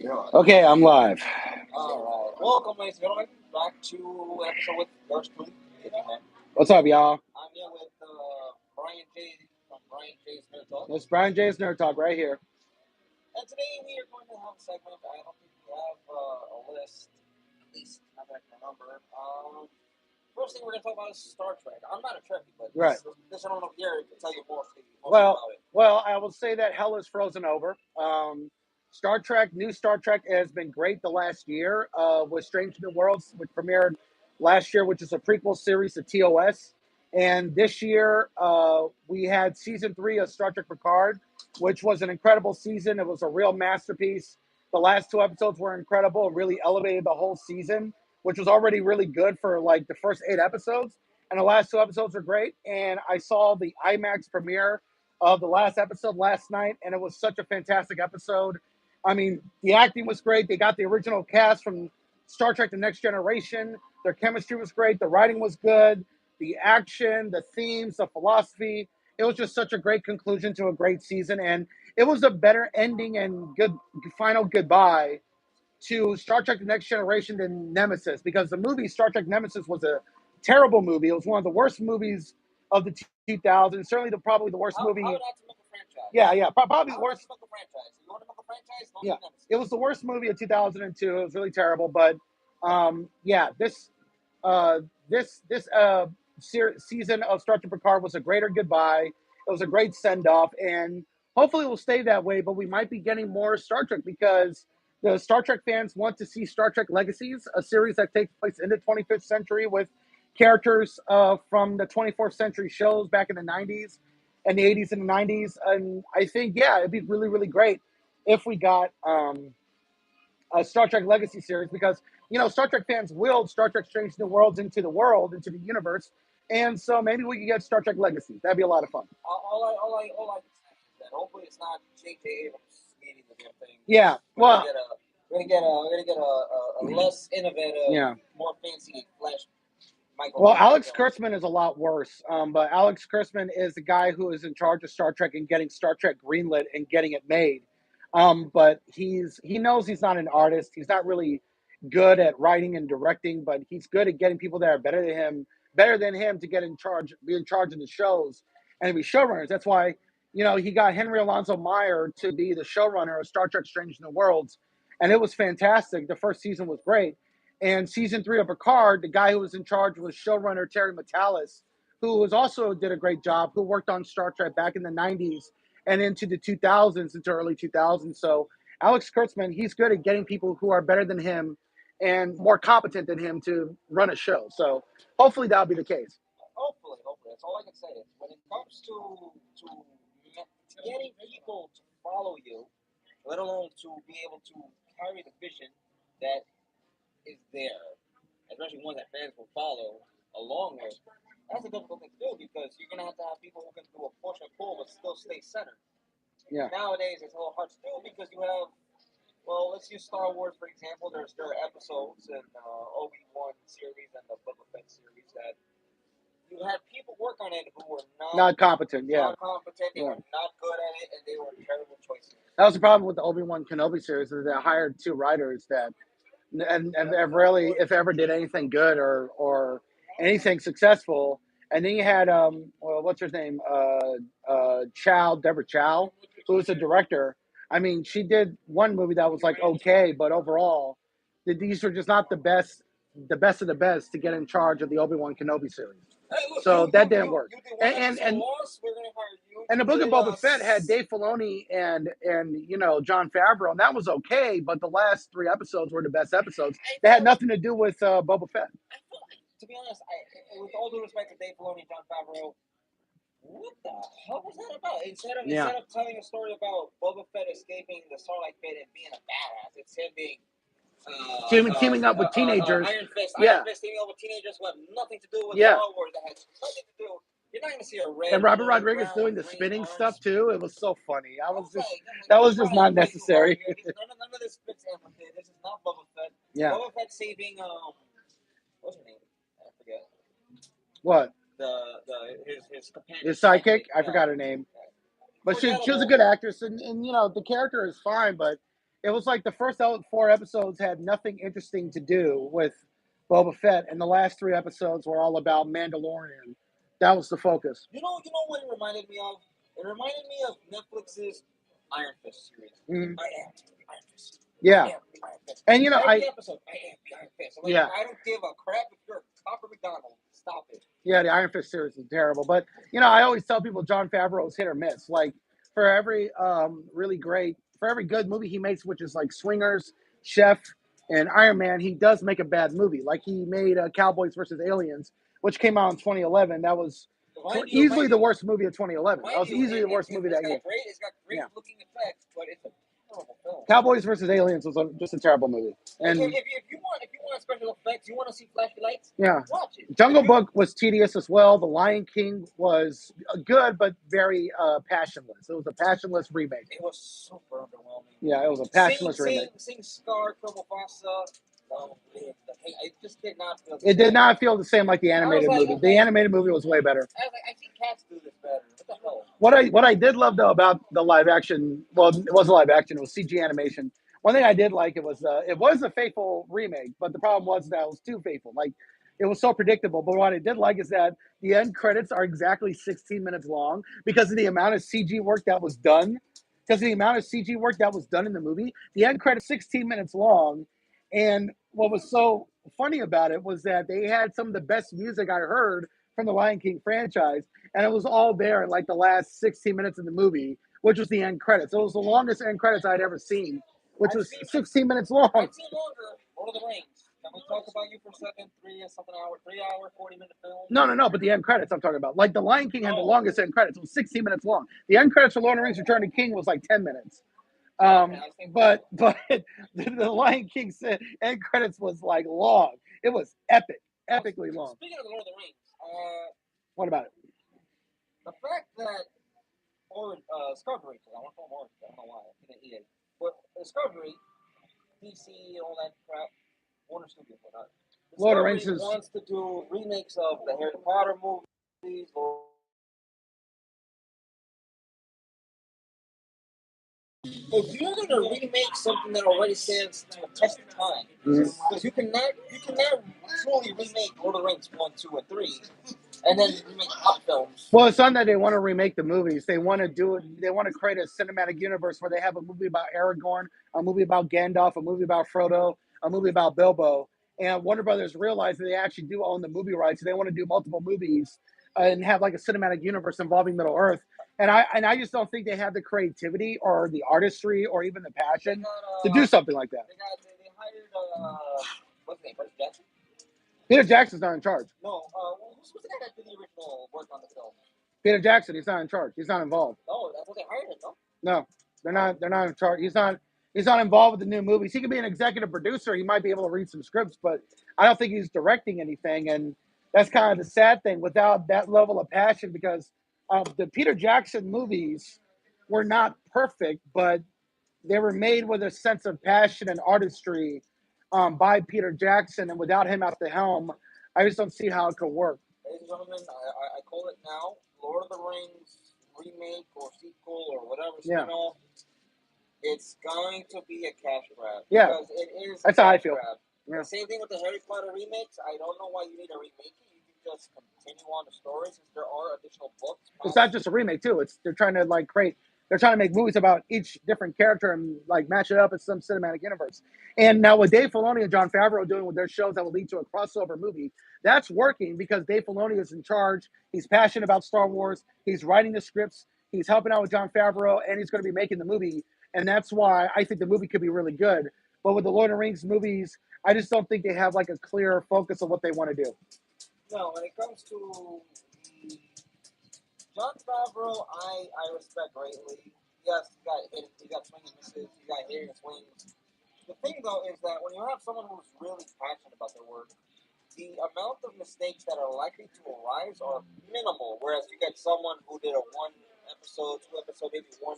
Okay, I'm live. All right. Welcome, ladies and gentlemen, back to an episode with yours truly, man. What's up, y'all? I'm here with Brian J. from Brian J's Nerd Talk. It's Brian J's Nerd Talk right here. And today we are going to have a segment. I don't think we have a list, at least not that I can remember. First thing we're going to talk about is Star Trek. I'm not a Trekkie, but Right. this gentleman over here can tell you more Well, about it. well, I will say that hell is frozen over. Star Trek, new Star Trek has been great the last year with Strange New Worlds, which premiered last year, which is a prequel series to TOS. And this year, we had season 3 of Star Trek Picard, which was an incredible season. It was a real masterpiece. The last 2 episodes were incredible and really elevated the whole season, which was already really good for like the first 8 episodes. And the last 2 episodes were great. And I saw the IMAX premiere of the last episode last night, and it was such a fantastic episode. I mean, the acting was great. They got the original cast from Star Trek The Next Generation. Their chemistry was great. The writing was good. The action, the themes, the philosophy. It was just such a great conclusion to a great season, and it was a better ending and good final goodbye to Star Trek The Next Generation than Nemesis, because the movie Star Trek Nemesis was a terrible movie. It was one of the worst movies of the 2000s. Certainly, probably the worst movie. How not to make a franchise? Yeah, probably the worst. Make a franchise. You want to make a franchise? Don't Yeah, do Nemesis. it was the worst movie of 2002. It was really terrible, but yeah, this season of Star Trek Picard was a greater goodbye. It was a great send off, and hopefully it will stay that way. But we might be getting more Star Trek because the Star Trek fans want to see Star Trek Legacies, a series that takes place in the 25th century with characters from the 24th century shows back in the 90s and the 80s and the 90s. And I think, yeah, it'd be really, really great if we got a Star Trek Legacy series, because Star Trek fans willed Star Trek Strange New Worlds into the world, into the universe, and so maybe we could get Star Trek Legacy. That'd be a lot of fun. All I can say is that hopefully it's not J.J. Abrams leading the damn thing. Yeah, well, we're gonna get a less innovative, more fancy Flash. Well, Alex Kurtzman is a lot worse, but Alex Kurtzman is the guy who is in charge of Star Trek and getting Star Trek greenlit and getting it made. But he knows he's not an artist. He's not really good at writing and directing, but he's good at getting people that are better than him to be in charge of the shows and be showrunners. That's why, he got Henry Alonso Meyer to be the showrunner of Star Trek Strange New Worlds, and it was fantastic. The first season was great. And season 3 of Picard, the guy who was in charge was showrunner Terry Matalas, who did a great job, who worked on Star Trek back in the 90s and into the 2000s, into early 2000s. So Alex Kurtzman, he's good at getting people who are better than him and more competent than him to run a show. So hopefully that'll be the case. Hopefully. That's all I can say. When it comes to getting people to follow you, let alone to be able to carry the vision that is there, especially one that fans will follow along with, that's a difficult thing to do, because you're going to have people who can do a push and pull but still stay centered. Yeah. Nowadays, it's a little hard to do because you have, well, let's use Star Wars, for example. There are episodes in the Obi-Wan series and the Boba Fett series that you had people work on it who were not competent. Yeah. Not competent. They were not good at it, and they were terrible choices. That was the problem with the Obi-Wan Kenobi series, is they hired 2 writers that and really, if ever, did anything good or anything successful. And then you had what's her name, Deborah Chow, who was the director. I mean, she did one movie that was like okay, but overall, these were just not the best of the best to get in charge of the Obi-Wan Kenobi series. So that didn't work. And the Book of Boba Fett had Dave Filoni and Jon Favreau, and that was okay. But the last 3 episodes were the best episodes. They had nothing to do with Boba Fett. To be honest, with all due respect to Dave Filoni and Jon Favreau, what the hell was that about? Instead of telling a story about Boba Fett escaping the Starlight Pit and being a badass, it's him being teaming up with teenagers. Iron Fist teaming up with teenagers who have nothing to do with Star Wars. That has nothing to do. You're not going to see a red. And Robert Rodriguez doing the spinning stuff too. It was so funny. That was just not necessary. None of this fits in. This is not Boba Fett. Yeah. Boba Fett saving what's her name? I forget. What? His companion. His sidekick? I forgot her name. But she was a good actress, and the character is fine, but it was like the first 4 episodes had nothing interesting to do with Boba Fett, and the last 3 episodes were all about Mandalorian. That was the focus. You know what it reminded me of? It reminded me of Netflix's Iron Fist series. Mhm. I am Iron Fist. Yeah, I am the Iron Fist. and you know, Every episode, I am the Iron Fist. I'm like, Yeah. I don't give a crap if you're a Copper McDonald. Stop it. yeah, the Iron Fist series is terrible. But you know, I always tell people Jon Favreau is hit or miss. Like for every for every good movie he makes, which is like Swingers, Chef, and Iron Man, he does make a bad movie. Like he made Cowboys versus Aliens, which came out in 2011. That was easily the worst movie of 2011. That was easily the worst movie that year. It's got great looking effects, but it's a terrible film. Cowboys versus Aliens was just a terrible movie. And if you want special effects, you want to see flashy lights. Yeah, watch it. Jungle Book was tedious as well. The Lion King was good, but very passionless. It was a passionless remake. It was super underwhelming. Yeah, it was a passionless remake. Seeing Scar, Mufasa, it just did not feel. It did not feel the same like the animated like, movie. okay. The animated movie was way better. I was like, I see cats do this better. What the hell? What I did love though about the live action, well, it wasn't live action, it was CG animation. One thing I did like, it was a faithful remake, but the problem was that it was too faithful. Like it was so predictable. But what I did like is that the end credits are exactly 16 minutes long because of the amount of CG work that was done. Because of the amount of CG work that was done in the movie, the end credits 16 minutes long. And what was so funny about it was that they had some of the best music I heard from the Lion King franchise, and it was all there in like the last 16 minutes of the movie, which was the end credits. So it was the longest end credits I'd ever seen, which was 16 minutes long. I've seen longer. Lord of the Rings. Can we talk about you for a second? 3 hour, 40-minute film? No, but the end credits I'm talking about. Like the Lion King had the longest end credits. It was 16 minutes long. The end credits for Lord of the Rings Return to King was like 10 minutes. But the Lion King said end credits was like long. It was epically long. Speaking of the Lord of the Rings, what about it? The fact that Discovery, I want to call him Orange, I don't know why, I think he is. But Discovery, DC, all that crap, Warner Studios, whatnot. Lord of the Rings wants to do remakes of the Harry Potter movies, or if you're going to remake something that already stands the test of time, because you cannot truly remake Lord of the Rings 1, 2, and 3, and then remake hot films. Well, it's not that they want to remake the movies. They want to do it. They want to create a cinematic universe where they have a movie about Aragorn, a movie about Gandalf, a movie about Frodo, a movie about Bilbo. And Warner Brothers realized that they actually do own the movie rights. So they want to do multiple movies and have like a cinematic universe involving Middle Earth. And I just don't think they have the creativity or the artistry or even the passion to do something like that. They hired what's his name, Peter Jackson? Peter Jackson's not in charge. No, who's the guy that did the original work on the film? Peter Jackson, he's not in charge. He's not involved. No, that's what they hired him, no? No, they're not in charge. He's not involved with the new movies. He could be an executive producer. He might be able to read some scripts, but I don't think he's directing anything. And that's kind of the sad thing without that level of passion, because the Peter Jackson movies were not perfect, but they were made with a sense of passion and artistry by Peter Jackson. And without him at the helm, I just don't see how it could work. Ladies and gentlemen, I call it now, Lord of the Rings remake or sequel or whatever spin-off. It's going to be a cash grab. Yeah. Because it is That's how I feel. Yeah. The same thing with the Harry Potter remakes. I don't know why you need to remake it. You can just continue on the story since there are additional books. It's not just a remake too. They're trying to they're trying to make movies about each different character and like match it up in some cinematic universe. And now with Dave Filoni and Jon Favreau doing with their shows that will lead to a crossover movie, that's working because Dave Filoni is in charge. He's passionate about Star Wars. He's writing the scripts. He's helping out with Jon Favreau, and he's going to be making the movie. And that's why I think the movie could be really good. But with the Lord of the Rings movies, I just don't think they have like a clear focus of what they want to do. No, when it comes to Jon Favreau, I respect greatly. Yes, he got swing and misses, he got hitting and swings. The thing though is that when you have someone who's really passionate about their work, the amount of mistakes that are likely to arise are minimal. Whereas you get someone who did a 1 episode, 2 episode, maybe one.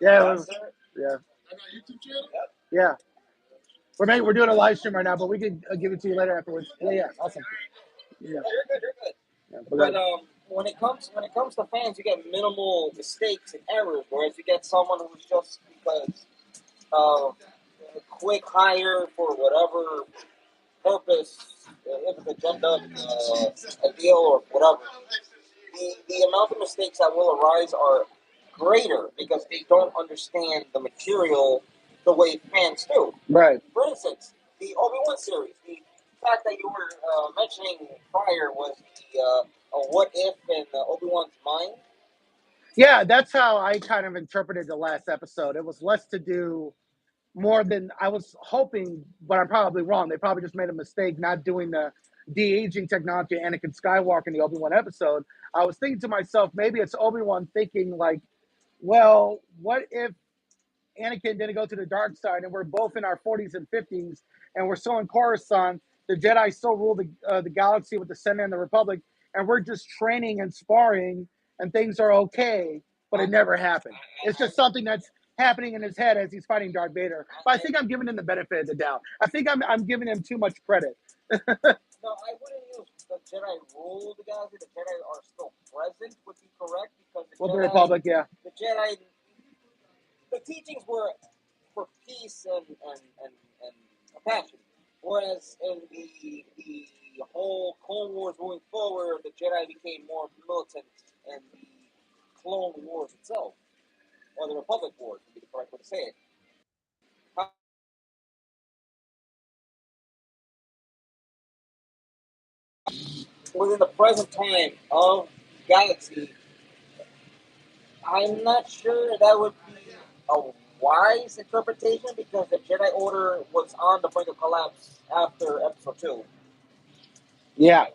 Yeah, yeah. I got a YouTube channel. Yeah. We're doing a live stream right now, but we can give it to you later afterwards. Yeah, awesome. Yeah. You're good. Yeah, But when it comes to fans, you get minimal mistakes and errors, whereas you get someone who's just because of a quick hire for whatever purpose, if it's agenda, a deal, or whatever. The amount of mistakes that will arise are greater because they don't understand the material the way fans do. Right. For instance, the Obi-Wan series, the fact that you were mentioning prior was the a what if in Obi-Wan's mind. Yeah, that's how I kind of interpreted the last episode. It was less to do more than I was hoping, but I'm probably wrong. They probably just made a mistake not doing the de-aging technology Anakin Skywalker in the Obi-Wan episode. I was thinking to myself, maybe it's Obi-Wan thinking like, well, what if Anakin didn't go to the dark side and we're both in our 40s and 50s and we're still in Coruscant, the Jedi still rule the galaxy with the Senate and the Republic, and we're just training and sparring and things are okay, but it never happened. It's just something that's happening in his head as he's fighting Darth Vader. But I think I'm giving him the benefit of the doubt. I think I'm giving him too much credit. No, I wouldn't use the Jedi rule the galaxy. The Jedi are still present, would be correct, because With the Republic, yeah. The Jedi, the teachings were for peace and compassion. Whereas in the whole Clone Wars moving forward, the Jedi became more militant, and the Clone Wars itself, or the Republic Wars, would be the correct way to say it. Within the present time of Galaxy, I'm not sure that would be a wise interpretation because the Jedi Order was on the brink of collapse after Episode 2. Yeah.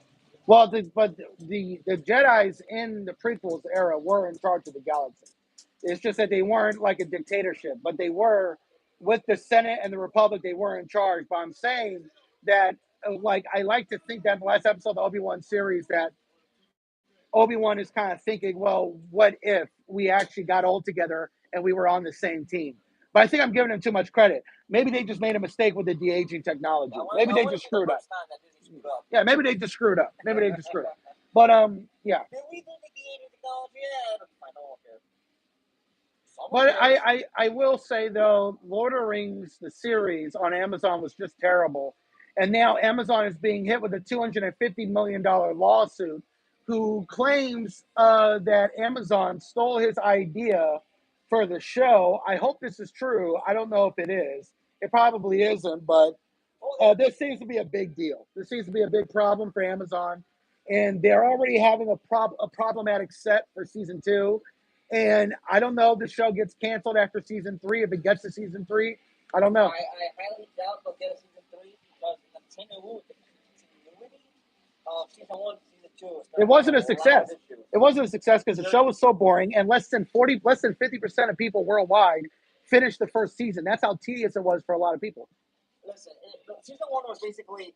Well, but the Jedi's in the prequels era were in charge of the galaxy. It's just that they weren't like a dictatorship, but they were with the Senate and the Republic. They were in charge. But I'm saying that, like, I like to think that in the last episode of the Obi-Wan series that Obi-Wan is kind of thinking, well, what if we actually got all together and we were on the same team? But I think I'm giving him too much credit. Maybe they just made a mistake with the de-aging technology. Maybe they just screwed up. Yeah, maybe they just screwed up. Maybe they just screwed up. But yeah. Did we do the de-aging technology? Yeah, I don't care. But I will say though, Lord of the Rings, the series on Amazon was just terrible. And now Amazon is being hit with a $250 million lawsuit who claims that Amazon stole his idea for the show. I hope this is true. I don't know if it is. It probably isn't, but this seems to be a big deal. This seems to be a big problem for Amazon. And they're already having a problematic set for season 2. And I don't know if the show gets canceled after season 3. If it gets to season 3, I don't know. I highly doubt they'll get a season 3 because the continuity of season 1 to season 2 is it wasn't a success. It wasn't a success because the show was so boring, and less than 50% of people worldwide finished the first season. That's how tedious it was for a lot of people. Listen, season 1 was basically,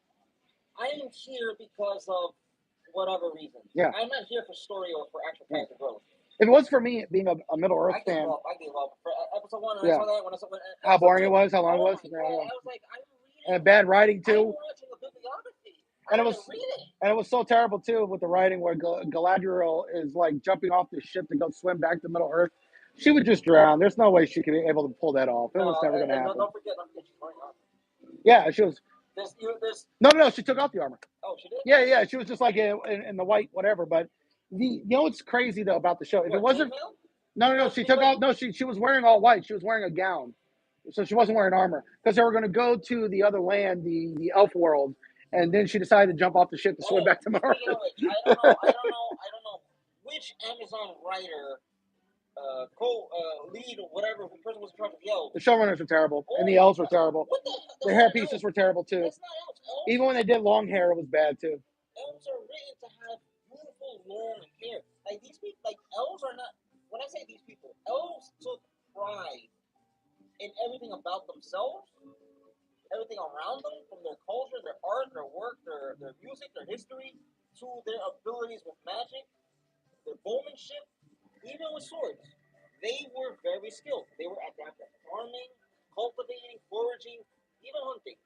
I am here because of whatever reason. Yeah. I'm not here for story or for actual character growth. If it was for me being a Middle Earth fan, I gave up. For episode 1, I saw that when I saw how boring it was, how long it was. I was like, I'm reading. And bad writing too. I'm watching a bibliography. And it was so terrible too with the writing where Galadriel is like jumping off the ship to go swim back to Middle Earth. She would just drown. There's no way she could be able to pull that off. It was never going to happen. Don't forget she's wearing armor. Yeah, she was. No, she took off the armor. Oh, she did? Yeah, she was just like in the white whatever. But you know what's crazy though about the show? If it wasn't, no, she took off. No, she was wearing all white. She was wearing a gown, so she wasn't wearing armor because they were going to go to the other land, the elf world, and then she decided to jump off the ship to swim back to Mars. I don't know which Amazon writer, lead or whatever, the person was in charge of the elves. The showrunners were terrible, and the elves were terrible. The hair pieces were terrible too. That's not elves. Even when they did long hair, it was bad too. Elves are written to have beautiful long hair. Like these people, like elves are not. When I say these people, elves took pride in everything about themselves, everything around them, from their culture, their art, their work, their music, their history, to their abilities with magic, their bowmanship, even with swords. They were very skilled. They were adept at farming, cultivating, foraging, even hunting.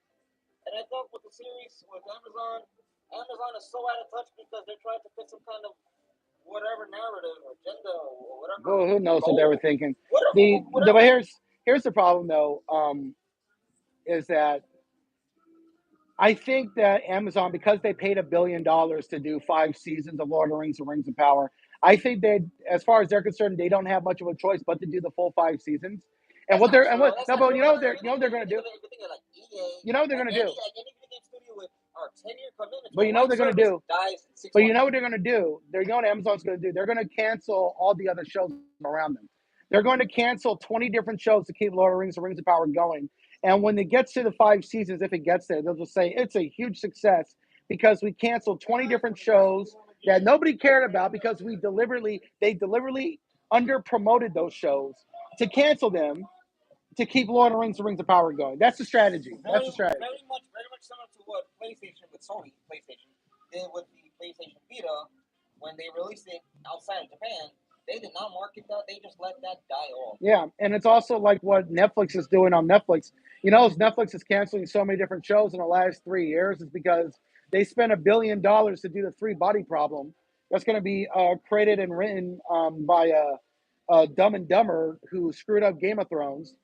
And I thought with the series with Amazon is so out of touch because they're trying to put some kind of Well, who knows what they were thinking? Whatever, But whatever. here's the problem though, is that I think that Amazon, because they paid $1 billion to do 5 seasons of Lord of the Rings and Rings of Power, I think they, as far as they're concerned, they don't have much of a choice but to do the full 5 seasons. And That's what not they're true. and what That's no, not but true. you know what they're going to do. If you think of like EA, You know what they're like going to do. any video game studio with our 10-year commitment to But you know what one they're going to service do. dies in 6 But you months. know what they're going to do? They're going to Amazon's going to do. They're going to cancel all the other shows around them. They're going to cancel 20 different shows to keep Lord of the Rings and Rings of Power going. And when it gets to the 5 seasons, if it gets there, they'll just say it's a huge success because we canceled 20 different shows that nobody cared about because they deliberately under promoted those shows to cancel them to keep Lord of the Rings and Rings of Power going. That's the strategy. That's the strategy. Very much similar to what PlayStation with Sony PlayStation did with the PlayStation Vita when they released it outside of Japan. They did not market that. They just let that die off. Yeah, and it's also like what Netflix is doing on Netflix. You know, Netflix is canceling so many different shows in the last 3 years is because they spent $1 billion to do the Three Body Problem. That's going to be created and written by Dumb and Dumber, who screwed up Game of Thrones,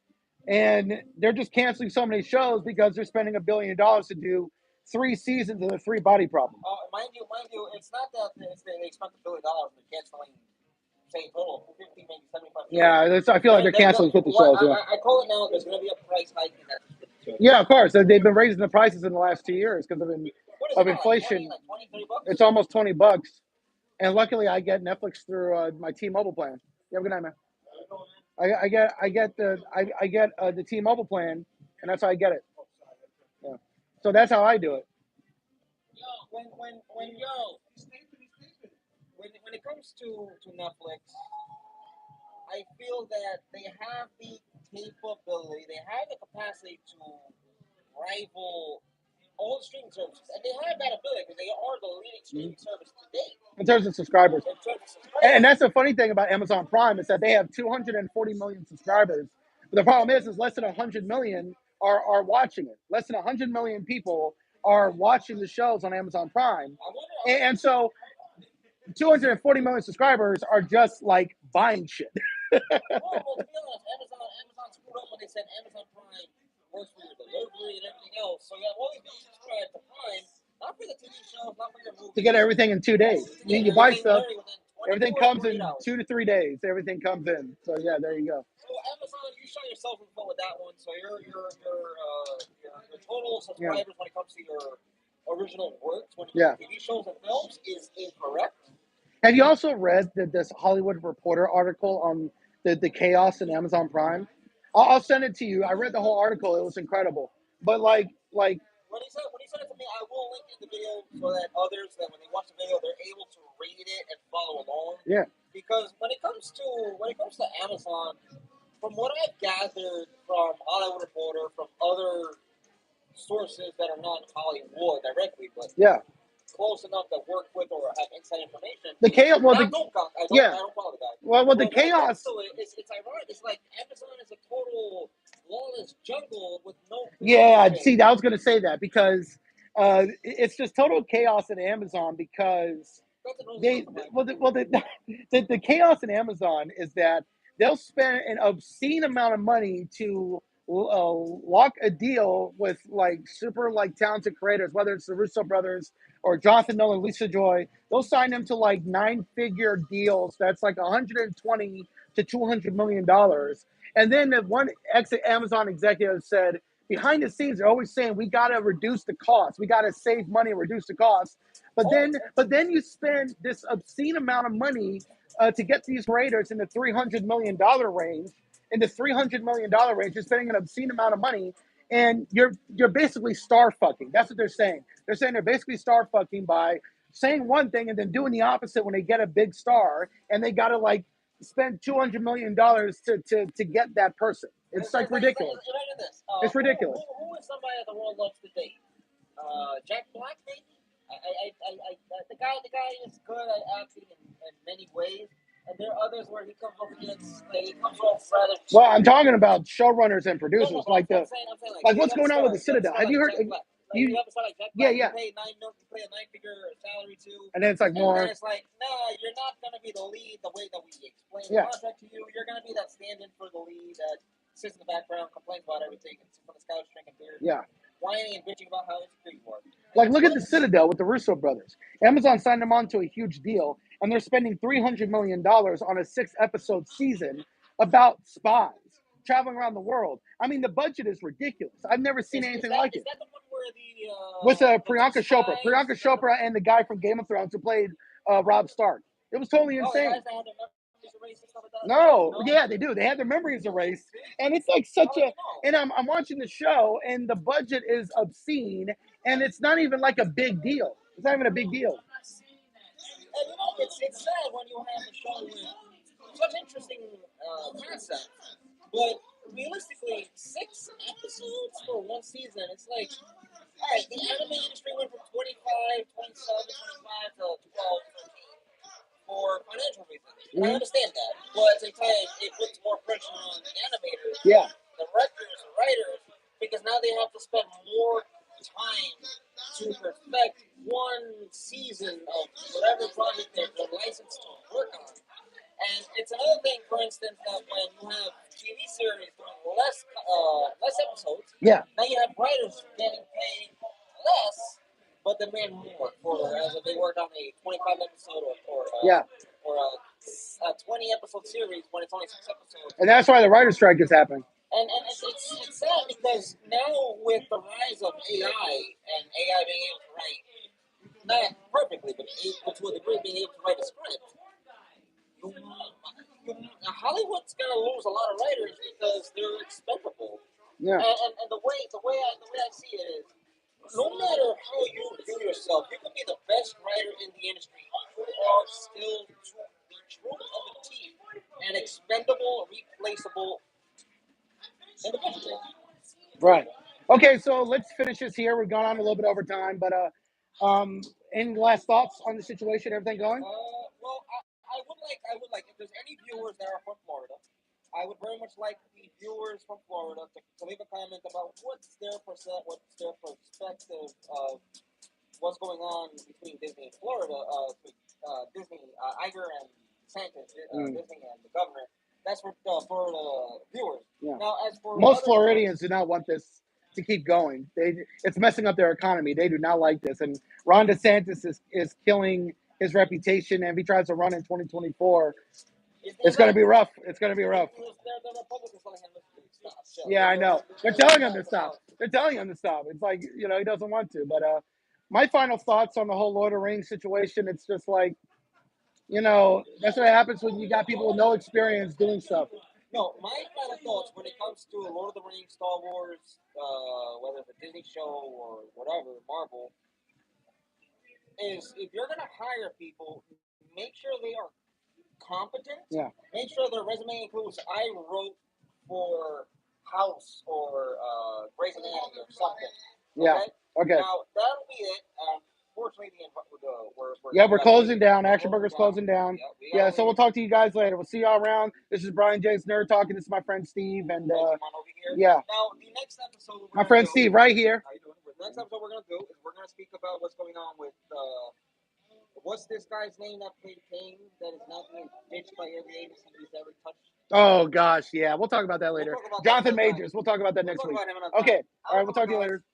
and they're just canceling so many shows because they're spending $1 billion to do 3 seasons of the Three Body Problem. Mind you, it's not that they spent $1 billion and canceling. Say total 50, maybe 75. Yeah, I feel like they're canceling 50 shows. Yeah. I call it now. There's going to be a price hike in that subscription. Yeah, of course. They've been raising the prices in the last 2 years because of inflation. Like 20, 30 bucks? It's almost $20, and luckily I get Netflix through my T-Mobile plan. You have a good night, man. I get the T-Mobile plan, and that's how I get it. Yeah. So that's how I do it. When it comes to Netflix, I feel that they have the capability, they have the capacity to rival all the streaming services, and they have that ability because they are the leading streaming service today. In terms of subscribers. And that's the funny thing about Amazon Prime is that they have 240 million subscribers. But the problem is less than 100 million are watching it. Less than 100 million people are watching the shows on Amazon Prime. And so 240 million subscribers are just like buying shit. Well, to be honest, Amazon screwed up when they said Amazon Prime works for your delivery and everything else. So you have all these people subscribed to Prime, not for the TV shows, not for your movies. To get everything in 2 days. You buy stuff, everything comes in 2 to 3 days. Everything comes in. So yeah, there you go. So Amazon, you shot yourself in the foot with that one. So your total subscribers when it comes to your original works, when it comes to TV shows and films, is incorrect. Have you also read this Hollywood Reporter article on the chaos in Amazon Prime? I'll send it to you. I read the whole article. It was incredible. But like when he said it to me, I will link in the video so that others, that when they watch the video, they're able to read it and follow along. Yeah. Because when it comes to Amazon, from what I've gathered from Hollywood Reporter, from other sources that are not Hollywood directly, but close enough to work with or have inside information. The chaos. Well, I don't follow the guy. Well, the chaos. It's ironic. It's like Amazon is a total lawless jungle with no. Yeah, see, I was going to say that because it's just total chaos in Amazon because the chaos in Amazon is that they'll spend an obscene amount of money to lock a deal with like super like talented creators, whether it's the Russo brothers or Jonathan Nolan, Lisa Joy. They'll sign them to like 9-figure deals. That's like 120 to $200 million. And then one Amazon executive said, behind the scenes, they're always saying we got to reduce the cost. We got to save money and reduce the cost. But then you spend this obscene amount of money to get these creators in the $300 million range. In the $300 million range, you're spending an obscene amount of money, and you're basically star fucking. That's what they're saying. They're saying they're basically star fucking by saying one thing and then doing the opposite when they get a big star, and they got to like spend $200 million to get that person. It's like ridiculous. It's ridiculous. Who is somebody that the world loves to date? Jack Black, maybe. The guy is good at acting in many ways. And there are others where he comes off rather. Well, I'm talking about showrunners and producers, I'm saying, like what's going on with the Citadel? Have you heard? you have a star like Jack Yeah, Black, yeah. you pay a 9-figure salary to, And then it's like and more. then it's like, nah, you're not gonna be the lead the way that we explain the Yeah. contract to you. You're gonna be that stand-in for the lead that sits in the background, complains about everything, and sits on the couch drinking beer, Yeah. whining and bitching about how insecure you are. Like, look at the Citadel with the Russo brothers. Amazon signed them on to a huge deal, and they're spending $300 million on a 6-episode season about spies traveling around the world. I mean, the budget is ridiculous. I've never seen anything like it. Is that the one where the With the Priyanka two Chopra. spies- Priyanka Chopra and the guy from Game of Thrones who played Rob Stark. It was totally Oh, the insane. guys that had their memories erased and stuff like that? No, yeah, they do. They had their memories erased, and it's like such How a. do you know? And I'm watching the show, and the budget is obscene, and it's not even like a big deal. It's not even a big deal. And you know, it's sad when you have a show with such interesting concept, but realistically, 6 episodes for one season, it's like, all right, the anime industry went from 25, 27, 25 to 12, 13 for financial reasons. And I understand that, but at the same time, it puts more pressure on the animators, Yeah. the directors, the writers, because now they have to spend more time to perfect one season of whatever project they're licensed to work on. And it's another thing, for instance, that when you have TV series doing less episodes, Yeah. now you have writers getting paid less, but they made more for as if they worked on a 25 episode Yeah. or a 20 episode series when it's only 6 episodes. And that's why the writer's strike is happening. And it's sad because now with the rise of AI and AI being able to write, not perfectly, but to a degree being able to write a script, Hollywood's gonna lose a lot of writers because they're expendable. Yeah. And the way I see it is, no matter how you view yourself, you can be the best writer in the industry. You are still the truth of the team, an expendable, replaceable individual. Right. Okay, so let's finish this here. We've gone on a little bit over time, but any last thoughts on the situation? Everything going? Well, I would like, if there's any viewers that are from Florida, I would very much like the viewers from Florida to leave a comment about what's their perspective of what's going on between Disney and Florida, Disney, Iger and DeSantis, Disney and the governor. That's for Florida viewers. Yeah. Now, as for Most other Floridians do not want this to keep going. It's messing up their economy. They do not like this. And Ron DeSantis is killing his reputation. And if he tries to run in 2024, it's going to be rough. It's going to be rough. The Republicans telling him to stop. Yeah, I know. They're telling him to stop. They're telling him to stop. It's like, he doesn't want to. But my final thoughts on the whole Lord of the Rings situation, it's just like, that's what happens when you got people with no experience doing stuff. No, my final thoughts when it comes to Lord of the Rings, Star Wars, whether it's a Disney show or whatever, Marvel, is if you're going to hire people, make sure they are competent. Yeah. Make sure their resume includes I wrote for House or Grey's Anatomy or something. Yeah. Okay. Now, that'll be it. Fortunately, we're closing down. Action Burger's closing down. Yeah, so we'll talk to you guys later. We'll see y'all around. This is Brian J's Nerd Talking. This is my friend Steve. And yeah. Now, the next episode. My friend Steve, right here. How you doing? The next episode we're going to do is we're going to speak about what's going on with. What's this guy's name that played Kane that is now being ditched by every agency he's ever touched? Oh, gosh, yeah. We'll talk about that later. Jonathan Majors. We'll talk about that next week. Okay. All right, we'll talk to you later.